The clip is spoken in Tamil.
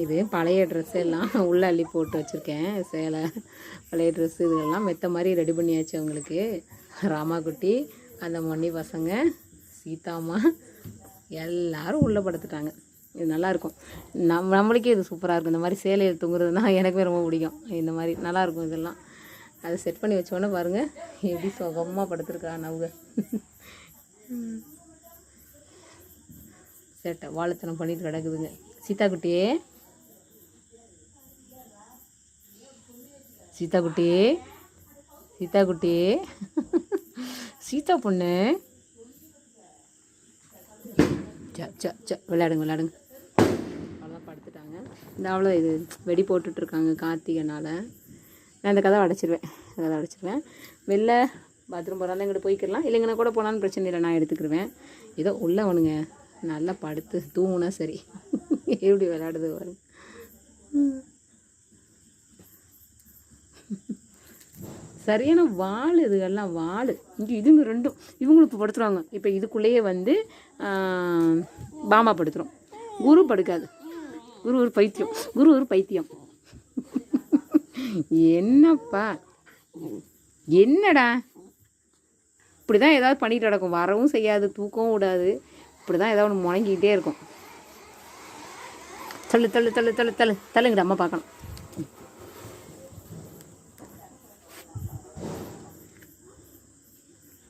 இது பழைய ட்ரெஸ் எல்லாம் உள்ளே அள்ளி போட்டு வச்சுருக்கேன். சேலை, பழைய ட்ரெஸ்ஸு இதெல்லாம் மெத்த மாதிரி ரெடி பண்ணியாச்சு அவங்களுக்கு. ராமாக்குட்டி, அந்த மொன்னி பசங்க, சீதாம்மா எல்லோரும் உள்ளே படுத்துட்டாங்க. இது நல்லாயிருக்கும். நம்மளுக்கே இது சூப்பராக இருக்கும். இந்த மாதிரி சேலையில் தூங்குறதுனா எனக்குமே ரொம்ப பிடிக்கும். இந்த மாதிரி நல்லாயிருக்கும். இதெல்லாம் அதை செட் பண்ணி வச்சோன்னே பாருங்கள் எப்படி சுகமாக படுத்துருக்கா நவுக. சேட்டை வாழைத்தனம் பண்ணிட்டு கிடக்குதுங்க. சீதா குட்டியே, சீதா குட்டியே, சீதா குட்டியே, சீதா பொண்ணு, விளையாடுங்க விளையாடுங்க. அவ்வளோதான் படுத்துட்டாங்க. இந்த அவ்வளோ இது வெடி போட்டுட்ருக்காங்க கார்த்திகைனால். நான் இந்த கதை அடைச்சிருவேன். வெளில பாத்ரூம் போகிறாலும் எங்கிட்ட போய்க்கிடலாம், இல்லைங்கன்னா கூட போனாலும் பிரச்சனை இல்லை, நான் எடுத்துக்கிடுவேன். ஏதோ உள்ளே அவனுங்க நல்லா படுத்து தூங்குனா சரி. எப்படி விளையாடுது வரும். சரியான வாள், இதுகெல்லாம் வாள். இங்கே இதுங்க ரெண்டும் இவங்களும் இப்போ படுத்துருவாங்க. இப்போ இதுக்குள்ளேயே வந்து பாமா படுத்துரும். குரு படுக்காது. குரு ஒரு பைத்தியம். என்னப்பா என்னடா இப்படி தான் ஏதாவது பண்ணிட்டு கிடக்கும். வரவும் செய்யாது, தூக்கவும் விடாது. இப்படி தான் ஏதாவது ஒன்று முழங்கிக்கிட்டே இருக்கும். தள்ளுங்கடா, அம்மா பார்க்கணும்.